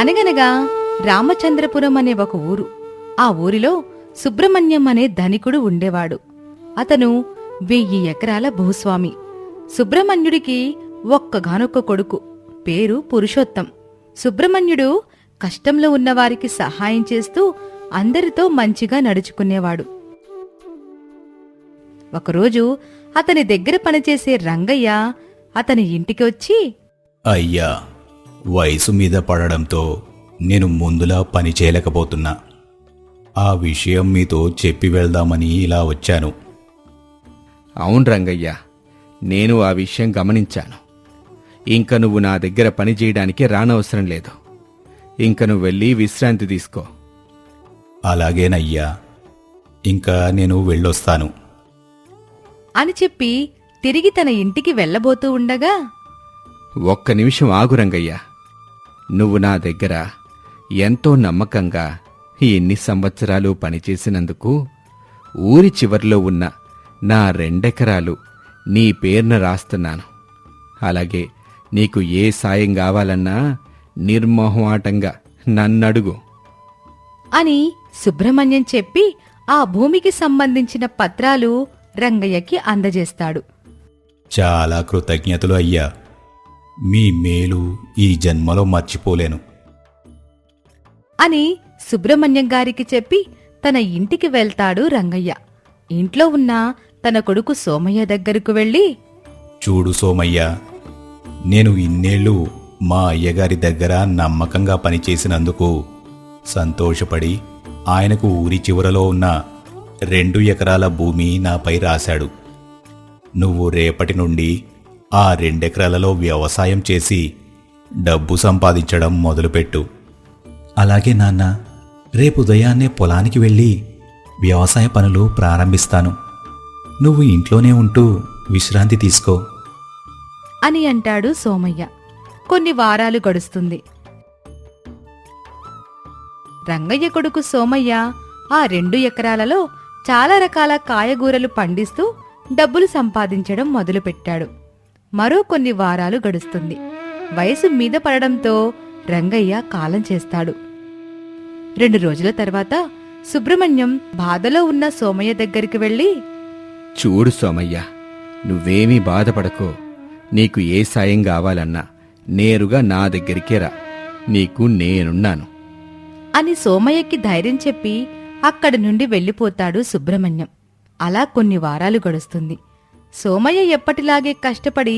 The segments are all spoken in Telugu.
అనగనగా రామచంద్రపురం అనే ఒక ఊరు. ఆ ఊరిలో సుబ్రహ్మణ్యం అనే ధనికుడు ఉండేవాడు. అతను 1000 ఎకరాల భూస్వామి. సుబ్రహ్మణ్యుడికి ఒక్కగానొక్క కొడుకు, పేరు పురుషోత్తం. సుబ్రహ్మణ్యుడు కష్టంలో ఉన్నవారికి సహాయం చేస్తూ అందరితో మంచిగా నడుచుకునేవాడు. ఒకరోజు అతని దగ్గర పనిచేసే రంగయ్య అతని ఇంటికి వచ్చి, అయ్యా, వయసు మీద పడడంతో నేను ముందులా పని చేయలేకపోతున్నా. ఆ విషయం మీతో చెప్పి వెళ్దామని ఇలా వచ్చాను. అవును రంగయ్య, నేను ఆ విషయం గమనించాను. ఇంక నువ్వు నా దగ్గర పని చేయడానికి రానవసరం లేదు. ఇంక నువ్వు వెళ్ళి విశ్రాంతి తీసుకో. అలాగేనయ్యా, ఇంకా నేను వెళ్ళొస్తాను అని చెప్పి తిరిగి తన ఇంటికి వెళ్ళబోతూ ఉండగా, ఒక్క నిమిషం ఆగు రంగయ్య. నువ్వు నా దగ్గర ఎంతో నమ్మకంగా ఎన్ని సంవత్సరాలు పనిచేసినందుకు ఊరి చివర్లో ఉన్న నా 2 ఎకరాలు నీ పేరున రాస్తున్నాను. అలాగే నీకు ఏ సాయం కావాలన్నా నిర్మోహమాటంగా నన్నడుగు అని సుబ్రహ్మణ్యం చెప్పి ఆ భూమికి సంబంధించిన పత్రాలు రంగయ్యకి అందజేస్తాడు. చాలా కృతజ్ఞతలు అయ్యా. మీ మేలు ఈ జన్మలో మర్చిపోలేను అని సుబ్రహ్మణ్యం గారికి చెప్పి తన ఇంటికి వెళ్తాడు రంగయ్య. ఇంట్లో ఉన్న తన కొడుకు సోమయ్య దగ్గరకు వెళ్ళి, చూడు సోమయ్య, నేను ఇన్నేళ్లు మా అయ్యగారి దగ్గర నమ్మకంగా పనిచేసినందుకు సంతోషపడి ఆయనకు ఊరి చివరలో ఉన్న 2 ఎకరాల భూమి నాపై రాశాడు. నువ్వు రేపటి నుండి ఆ 2 ఎకరాలలో వ్యవసాయం చేసి డబ్బు సంపాదించడం మొదలుపెట్టు. అలాగే నాన్న, రేపు ఉదయాన్నే పొలానికి వెళ్ళి వ్యవసాయ పనులు ప్రారంభిస్తాను. నువ్వు ఇంట్లోనే ఉంటూ విశ్రాంతి తీసుకో అని అంటాడు సోమయ్య. కొన్ని వారాలు గడుస్తుంది. రంగయ్య కొడుకు సోమయ్య ఆ 2 ఎకరాలలో చాలా రకాల కాయగూరలు పండిస్తూ డబ్బులు సంపాదించడం మొదలుపెట్టాడు. మరో కొన్ని వారాలు గడుస్తుంది. వయసు మీద పడడంతో రంగయ్య కాలం చేస్తాడు. 2 రోజుల తర్వాత సుబ్రహ్మణ్యం బాధలో ఉన్న సోమయ్య దగ్గరికి వెళ్ళి, చూడు సోమయ్య, నువ్వేమీ బాధపడకో. నీకు ఏ సాయం కావాలన్నా నేరుగా నా దగ్గరికే రా. నీకు నేనున్నాను అని సోమయ్యకి ధైర్యం చెప్పి అక్కడి నుండి వెళ్ళిపోతాడు సుబ్రహ్మణ్యం. అలా కొన్ని వారాలు గడుస్తుంది. సోమయ్య ఎప్పటిలాగే కష్టపడి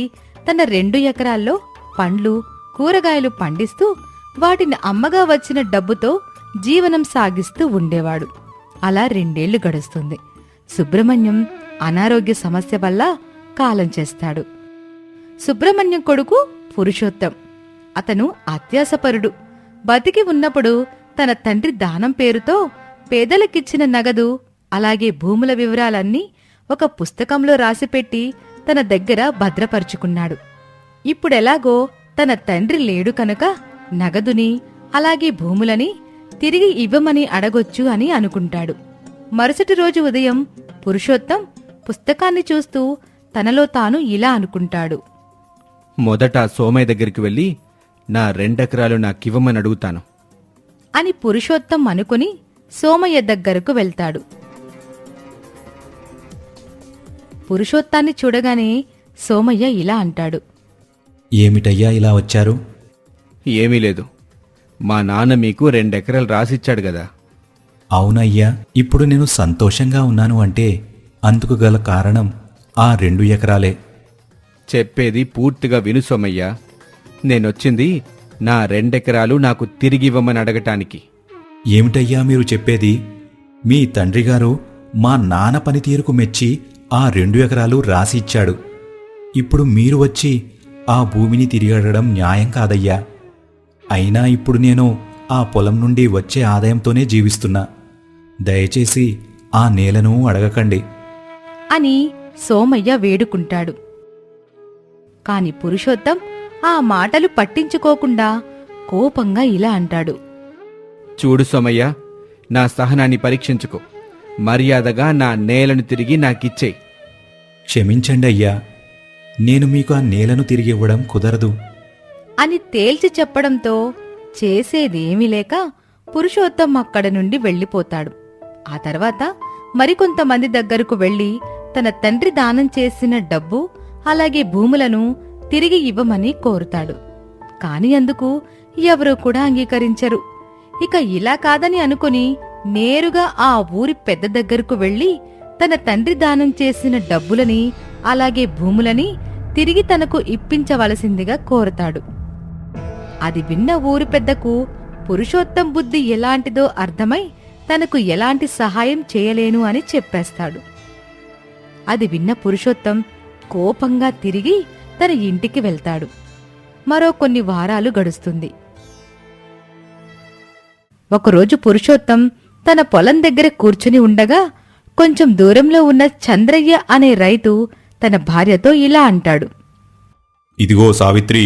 తన 2 ఎకరాల్లో పండ్లు, కూరగాయలు పండిస్తూ వాటిని అమ్మగా వచ్చిన డబ్బుతో జీవనం సాగిస్తూ ఉండేవాడు. అలా 2 ఏళ్లు గడుస్తుంది. సుబ్రహ్మణ్యం అనారోగ్య సమస్య వల్ల కాలం చేస్తాడు. సుబ్రహ్మణ్యం కొడుకు పురుషోత్తం. అతను అత్యాసపరుడు. బతికి ఉన్నప్పుడు తన తండ్రి దానం పేరుతో పేదలకిచ్చిన నగదు, అలాగే భూముల వివరాలన్నీ ఒక పుస్తకంలో రాసిపెట్టి తన దగ్గర భద్రపరుచుకున్నాడు. ఇప్పుడెలాగో తన తండ్రి లేడు కనుక నగదుని, అలాగే భూములని తిరిగి ఇవ్వమని అడగొచ్చు అని అనుకుంటాడు. మరుసటి రోజు ఉదయం పురుషోత్తం పుస్తకాన్ని చూస్తూ తనలో తాను ఇలా అనుకుంటాడు. మొదట సోమయ్య దగ్గరికి వెళ్ళి నా 2 ఎకరాలు నాకివ్వమని అడుగుతాను అని పురుషోత్తం అనుకుని సోమయ్య దగ్గరకు వెళ్తాడు. పురుషోత్తాన్ని చూడగానే సోమయ్య ఇలా అంటాడు. ఏమిటయ్యా ఇలా వచ్చారు? ఏమీ లేదు. మా నాన్న మీకు 2 ఎకరాలు రాసిచ్చాడు గదా. అవునయ్యా, ఇప్పుడు నేను సంతోషంగా ఉన్నాను అంటే అందుకు గల కారణం ఆ 2 ఎకరాలే. చెప్పేది పూర్తిగా విను సోమయ్య. నేనొచ్చింది నా 2 ఎకరాలు నాకు తిరిగివ్వమని అడగటానికి. ఏమిటయ్యా మీరు చెప్పేది? మీ తండ్రిగారు మా నాన్న పనితీరుకు మెచ్చి ఆ 2 ఎకరాలు రాసి ఇచ్చాడు. ఇప్పుడు మీరు వచ్చి ఆ భూమిని తిరిగి అడగడం న్యాయం కాదయ్యా. అయినా ఇప్పుడు నేను ఆ పొలం నుండి వచ్చే ఆదాయంతోనే జీవిస్తున్నా. దయచేసి ఆ నేలను అడగకండి అని సోమయ్య వేడుకుంటాడు. కాని పురుషోత్తం ఆ మాటలు పట్టించుకోకుండా కోపంగా ఇలా అంటాడు. చూడు సోమయ్య, నా సహనాన్ని పరీక్షించుకో. మర్యాదగా నా నేలను తిరిగి నాకిచ్చేయి. క్షమించండి అయ్యా, నేను మీకు ఆ నేలను తిరిగివ్వడం కుదరదు అని తేల్చి చెప్పడంతో చేసేదేమీ లేక పురుషోత్తం అక్కడ నుండి వెళ్ళిపోతాడు. ఆ తర్వాత మరికొంతమంది దగ్గరకు వెళ్లి తన తండ్రి దానం చేసిన డబ్బు అలాగే భూములను తిరిగి ఇవ్వమని కోరుతాడు. కాని అందుకు ఎవరూ కూడా అంగీకరించరు. ఇక ఇలా కాదని అనుకుని నేరుగా ఆ ఊరి పెద్ద దగ్గరకు వెళ్లి తన తండ్రి దానం చేసిన డబ్బులని అలాగే భూములని తిరిగి తనకు ఇప్పించవలసిందిగా కోరతాడు. అది విన్న ఊరి పెద్దకు పురుషోత్తం బుద్ధి ఎలాంటిదో అర్థమై తనకు ఎలాంటి సహాయం చేయలేను అని చెప్పేస్తాడు. అది విన్న పురుషోత్తం కోపంగా తిరిగి తన ఇంటికి వెళ్తాడు. మరో కొన్ని వారాలు గడుస్తుంది. ఒకరోజు పురుషోత్తం తన పొలం దగ్గర కూర్చుని ఉండగా కొంచెం దూరంలో ఉన్న చంద్రయ్య అనే రైతు తన భార్యతో ఇలా అంటాడు. ఇదిగో సావిత్రి,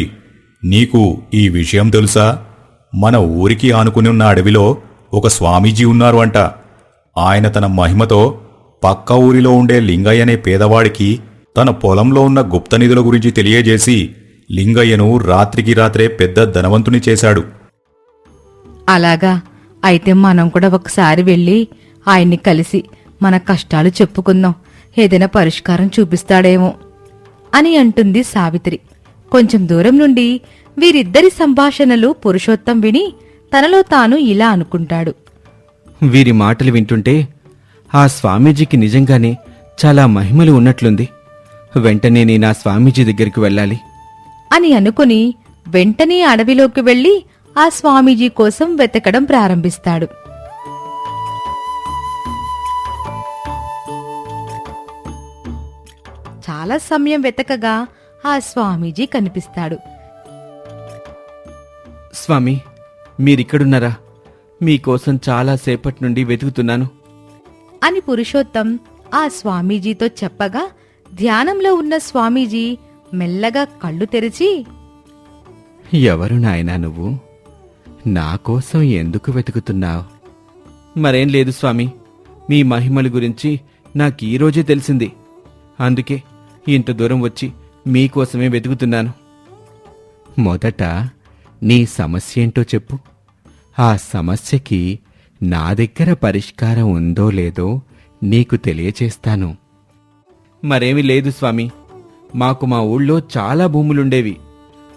నీకు ఈ విషయం తెలుసా? మన ఊరికి ఆనుకుని ఉన్న అడవిలో ఒక స్వామీజీ ఉన్నారు అంట. ఆయన తన మహిమతో పక్క ఊరిలో ఉండే లింగయ్య అనే పేదవాడికి తన పొలంలో ఉన్న గుప్త నిధుల గురించి తెలియజేసి లింగయ్యను రాత్రికి రాత్రే పెద్ద ధనవంతుని చేశాడు. అలాగా, అయితే మనం కూడా ఒకసారి వెళ్ళి ఆయన్ని కలిసి మన కష్టాలు చెప్పుకుందాం, ఏదైనా పరిష్కారం చూపిస్తాడేమో అని అంటుంది సావిత్రి. కొంచెం దూరం నుండి వీరిద్దరి సంభాషణలు పురుషోత్తం విని తనలో తాను ఇలా అనుకుంటాడు. వీరి మాటలు వింటుంటే ఆ స్వామీజీకి నిజంగానే చాలా మహిమలు ఉన్నట్లుంది. వెంటనే నేను ఆ స్వామీజీ దగ్గరికి వెళ్ళాలి అని అనుకుని వెంటనే అడవిలోకి వెళ్లి ఆ స్వామీజీ కోసం వెతకడం ప్రారంభిస్తాడు. చాలా సమయం వెతకగా ఆ స్వామీజీ కనిపిస్తాడు. స్వామి, మీరిక్కడున్నారా? మీకోసం చాలాసేపటి నుండి వెతుకుతున్నాను అని పురుషోత్తం ఆ స్వామీజీతో చెప్పగా ధ్యానంలో ఉన్న స్వామీజీ మెల్లగా కళ్ళు తెరిచి, ఎవరు నాయనా నువ్వు? నా కోసం ఎందుకు వెతుకుతున్నావు? మరేం లేదు స్వామి, మీ మహిమల గురించి నాకీరోజే తెలిసింది. అందుకే ఇంత దూరం వచ్చి మీకోసమే వెతుకుతున్నాను. మొదట నీ సమస్య ఏంటో చెప్పు. ఆ సమస్యకి నా దగ్గర పరిష్కారం ఉందో లేదో నీకు తెలియచేస్తాను. మరేమీ లేదు స్వామి, మాకు మా ఊళ్ళో చాలా భూములుండేవి.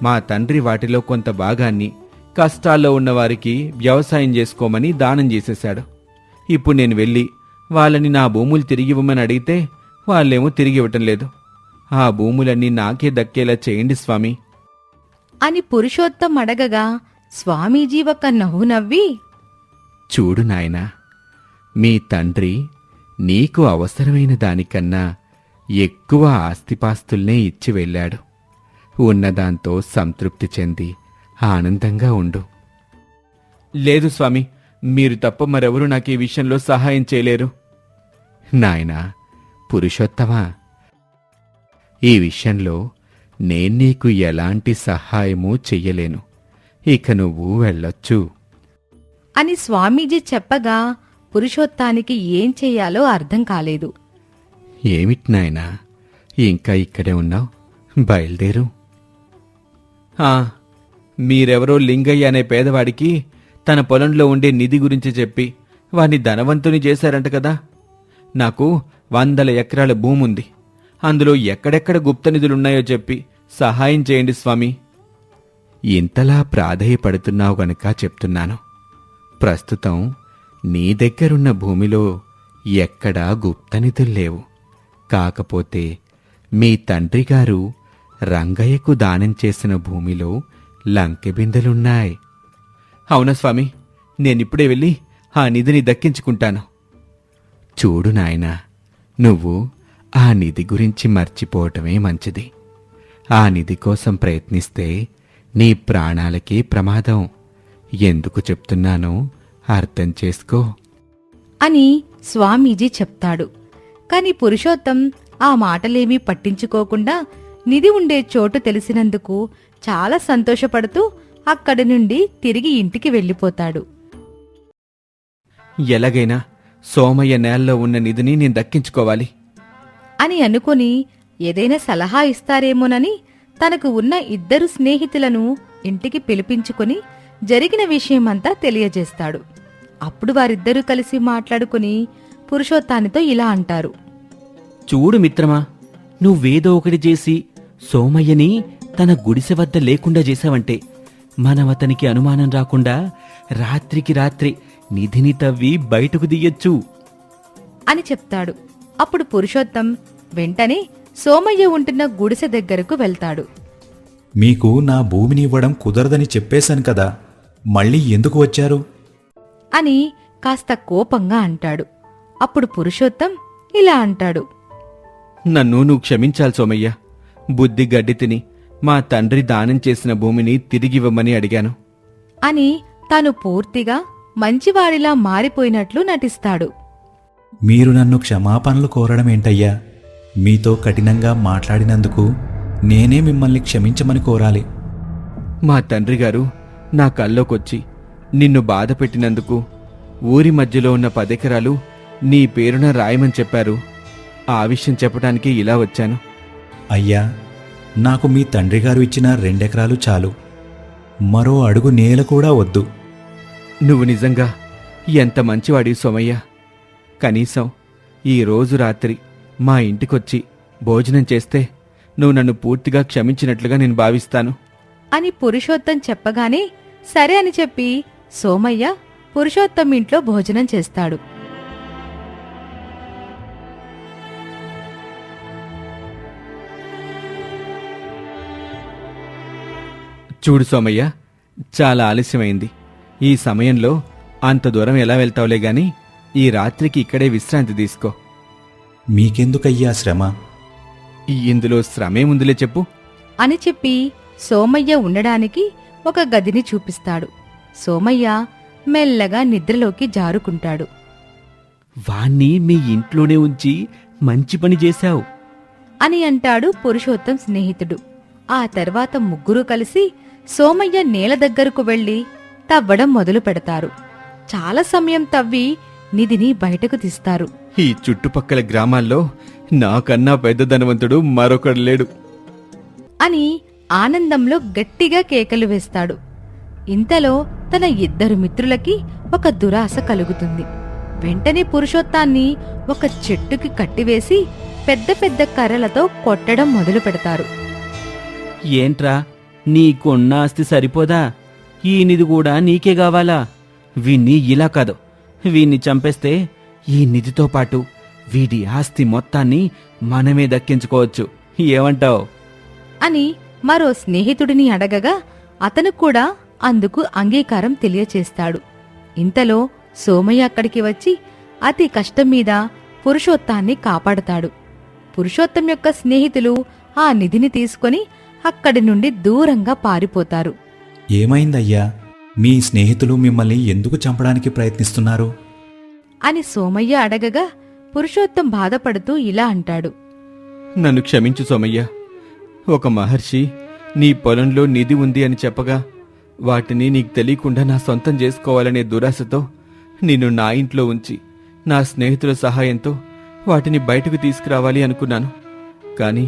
మా తండ్రి వాటిలో కొంత భాగాన్ని కష్టాల్లో ఉన్నవారికి వ్యవసాయం చేసుకోమని దానం చేసేశాడు. ఇప్పుడు నేను వెళ్ళి వాళ్ళని నా భూములు తిరిగివ్వమని అడిగితే వాళ్ళేమో తిరిగివ్వటం లేదు. ఆ భూములన్నీ నాకే దక్కేలా చేయండి స్వామి అని పురుషోత్తం అడగగా స్వామీజీ ఒక నవ్వు నవ్వి, చూడు నాయనా, మీ తండ్రి నీకు అవసరమైన దానికన్నా ఎక్కువ ఆస్తిపాస్తుల్నే ఇచ్చి వెళ్ళాడు. ఉన్నదాంతో సంతృప్తి చెంది ఆనందంగా ఉండు. లేదు స్వామి, మీరు తప్ప మరెవరూ నాకు ఈ విషయంలో సహాయం చేయలేరు. నాయనా పురుషోత్తమా, ఈ విషయంలో నేను నీకు ఎలాంటి సహాయమూ చెయ్యలేను. ఇక నువ్వు వెళ్ళొచ్చు అని స్వామీజీ చెప్పగా పురుషోత్తానికి ఏం చెయ్యాలో అర్థం కాలేదు. ఏమిటి నాయనా, ఇంకా ఇక్కడే ఉన్నావు? బయలుదేరు. మీరెవరో లింగయ్య అనే పేదవాడికి తన పొలంలో ఉండే నిధి గురించి చెప్పి వాణ్ణి ధనవంతుని చేశారంట కదా. నాకు 100 ఎకరాల భూమి ఉంది. అందులో ఎక్కడెక్కడ గుప్త నిధులున్నాయో చెప్పి సహాయం చేయండి స్వామి. ఇంతలా ప్రాధేయపడుతున్నావు గనుక చెప్తున్నాను. ప్రస్తుతం నీ దగ్గరున్న భూమిలో ఎక్కడా గుప్త నిధులు లేవు. కాకపోతే మీ తండ్రి గారు రంగయ్యకు దానం చేసిన భూమిలో లంకెబిందెలున్నాయి. అవునా స్వామి, నేనిప్పుడే వెళ్ళి ఆ నిధిని దక్కించుకుంటాను. చూడు నాయనా, నువ్వు ఆ నిధి గురించి మర్చిపోవటమే మంచిది. ఆ నిధి కోసం ప్రయత్నిస్తే నీ ప్రాణాలకే ప్రమాదం. ఎందుకు చెప్తున్నానో అర్థం చేసుకో అని స్వామీజీ చెప్తాడు. కాని పురుషోత్తం ఆ మాటలేమీ పట్టించుకోకుండా నిధి ఉండే చోటు తెలిసినందుకు చాలా సంతోషపడుతూ అక్కడి నుండి తిరిగి ఇంటికి వెళ్ళిపోతాడు. ఎలాగైనా సోమయ్య నేల్లో ఉన్న నిధిని నేను దక్కించుకోవాలి అని అనుకుని ఏదైనా సలహా ఇస్తారేమోనని తనకు ఉన్న 2 స్నేహితులను ఇంటికి పిలిపించుకుని జరిగిన విషయమంతా తెలియజేస్తాడు. అప్పుడు వారిద్దరూ కలిసి మాట్లాడుకుని పురుషోత్తానితో ఇలా అంటారు. చూడు మిత్రమా, నువ్వేదో ఒకటి చేసి సోమయ్యని తన గుడిసె వద్ద లేకుండా చేశావంటే మనం అతనికి అనుమానం రాకుండా రాత్రికి రాత్రి నిధిని తవ్వి బయటకు దియ్యొచ్చు అని చెప్తాడు. అప్పుడు పురుషోత్తం వెంటనే సోమయ్య ఉంటున్న గుడిసె దగ్గరకు వెళ్తాడు. మీకు నా భూమిని ఇవ్వడం కుదరదని చెప్పేశాను కదా, మళ్ళీ ఎందుకు వచ్చారు? అని కాస్త కోపంగా అంటాడు. అప్పుడు పురుషోత్తం ఇలా అంటాడు. నన్ను నువ్వు క్షమించాలి సోమయ్య. బుద్ధి గడ్డి తిని మా తండ్రి దానం చేసిన భూమిని తిరిగివ్వమని అడిగాను అని తాను పూర్తిగా మంచివాడిలా మారిపోయినట్లు నటిస్తాడు. మీరు నన్ను క్షమాపణలు కోరడమేంటయ్యా? మీతో కఠినంగా మాట్లాడినందుకు నేనే మిమ్మల్ని క్షమించమని కోరాలి. మా తండ్రి గారు నా కల్లోకొచ్చి నిన్ను బాధ పెట్టినందుకు ఊరి మధ్యలో ఉన్న 10 ఎకరాలు నీ పేరున రాయమని చెప్పారు. ఆ విషయం చెప్పడానికి ఇలా వచ్చాను. అయ్యా, నాకు మీ తండ్రిగారు ఇచ్చిన 2 ఎకరాలు చాలు. మరో అడుగు నేల కూడా వద్దు. నువ్వు నిజంగా ఎంత మంచివాడివి సోమయ్య. కనీసం ఈ రోజు రాత్రి మా ఇంటికొచ్చి భోజనం చేస్తే నువ్వు నన్ను పూర్తిగా క్షమించినట్లుగా నేను భావిస్తాను అని పురుషోత్తం చెప్పగానే సరే అని చెప్పి సోమయ్య పురుషోత్తం ఇంట్లో భోజనం చేస్తాడు. చూడు సోమయ్య, చాలా ఆలస్యమైంది. ఈ సమయంలో అంత దూరం ఎలా వెళ్తావులే గాని ఈ రాత్రికి ఇక్కడే విశ్రాంతి తీసుకో. మీకెందుకయ్యా శ్రమ? ఇందులో శ్రమేముందులే చెప్పు అని చెప్పి సోమయ్య ఉండడానికి ఒక గదిని చూపిస్తాడు. సోమయ్య మెల్లగా నిద్రలోకి జారుకుంటాడు. వాణ్ణి మీ ఇంట్లోనే ఉంచి మంచి పని చేశావు అని అంటాడు పురుషోత్తం స్నేహితుడు. ఆ తర్వాత ముగ్గురూ కలిసి సోమయ్య నేల దగ్గరకు వెళ్లి తవ్వడం మొదలు పెడతారు. చాలా సమయం తవ్వి నిధిని బయటకు తీస్తారు. ఈ చుట్టుపక్కల గ్రామాల్లో నాకన్నా పెద్ద ధనవంతుడు మరొకడు లేడు అని ఆనందంలో గట్టిగా కేకలు వేస్తాడు. ఇంతలో తన 2 మిత్రులకి ఒక దురాశ కలుగుతుంది. వెంటనే పురుషోత్తాన్ని ఒక చెట్టుకి కట్టివేసి పెద్ద పెద్ద కర్రలతో కొట్టడం మొదలు పెడతారు. ఏంట్రా, నీకున్న ఆస్తి సరిపోదా? ఈ నిధి కూడా నీకే కావాలా? వీణ్ణి ఇలా కాదు, వీణ్ణి చంపేస్తే ఈ నిధితో పాటు వీడి ఆస్తి మొత్తాన్ని మనమే దక్కించుకోవచ్చు. ఏమంటావ్? అని మరో స్నేహితుడిని అడగగా అతను కూడా అందుకు అంగీకారం తెలియచేస్తాడు. ఇంతలో సోమయ్య అక్కడికి వచ్చి అతి కష్టం మీద పురుషోత్తాన్ని కాపాడతాడు. పురుషోత్తం యొక్క స్నేహితులు ఆ నిధిని తీసుకొని అక్కడి నుండి దూరంగా పారిపోతారు. ఏమైందయ్యా? మీ స్నేహితులు మిమ్మల్ని ఎందుకు చంపడానికి ప్రయత్నిస్తున్నారు? అని సోమయ్య అడగగా పురుషోత్తం బాధపడుతూ ఇలా అంటాడు. నన్ను క్షమించు సోమయ్య. ఒక మహర్షి నీ పొలంలో నిధి ఉంది అని చెప్పగా వాటిని నీకు తెలియకుండా నా సొంతం చేసుకోవాలనే దురాశతో నిన్ను నా ఇంట్లో ఉంచి నా స్నేహితుల సహాయంతో వాటిని బయటకు తీసుకురావాలి అనుకున్నాను. కానీ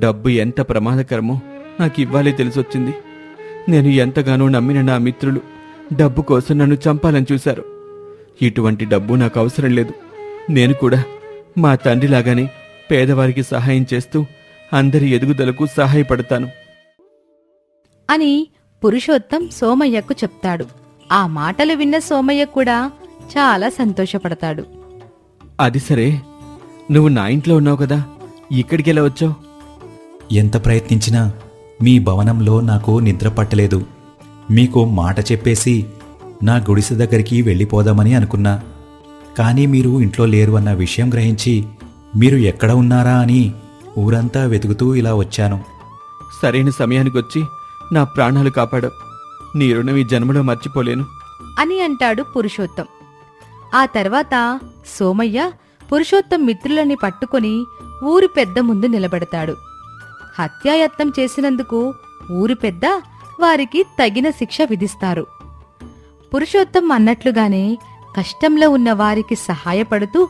డబ్బు ఎంత ప్రమాదకరమో నాకు ఇవ్వాలే తెలిసొచ్చింది. నేను ఎంతగానో నమ్మిన నా మిత్రులు డబ్బు కోసం నన్ను చంపాలని చూశారు. ఇటువంటి డబ్బు నాకు అవసరం లేదు. నేను కూడా మా తండ్రిలాగానే పేదవారికి సహాయం చేస్తూ అందరి ఎదుగుదలకు సహాయపడతాను అని పురుషోత్తం సోమయ్యకు చెప్తాడు. ఆ మాటలు విన్న సోమయ్య కూడా చాలా సంతోషపడతాడు. అది సరే, నువ్వు నా ఇంట్లో ఉన్నావు కదా, ఇక్కడికెలా వచ్చావు? ఎంత ప్రయత్నించినా మీ భవనంలో నాకు నిద్ర పట్టలేదు. మీకు మాట చెప్పేసి నా గుడిసె దగ్గరికి వెళ్ళిపోదామని అనుకున్నా. కానీ మీరు ఇంట్లో లేరు అన్న విషయం గ్రహించి మీరు ఎక్కడ ఉన్నారా అని ఊరంతా వెతుకుతూ ఇలా వచ్చాను. సరైన సమయానికి వచ్చి నా ప్రాణాలు కాపాడావు. నీ రుణం ఈ జన్మలో మర్చిపోలేను అని అంటాడు పురుషోత్తం. ఆ తర్వాత సోమయ్య పురుషోత్తం మిత్రులని పట్టుకొని ఊరి పెద్ద ముందు నిలబెడతాడు. హత్యాయత్నం చేసినందుకు ఊరి పెద్ద వారికి తగిన శిక్ష విధిస్తారు. పురుషోత్తం అన్నట్లుగానే కష్టంలో ఉన్న వారికి సహాయపడుతూ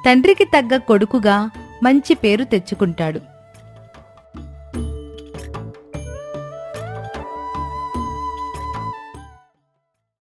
తండ్రికి తగ్గ కొడుకుగా మంచి పేరు తెచ్చుకుంటాడు.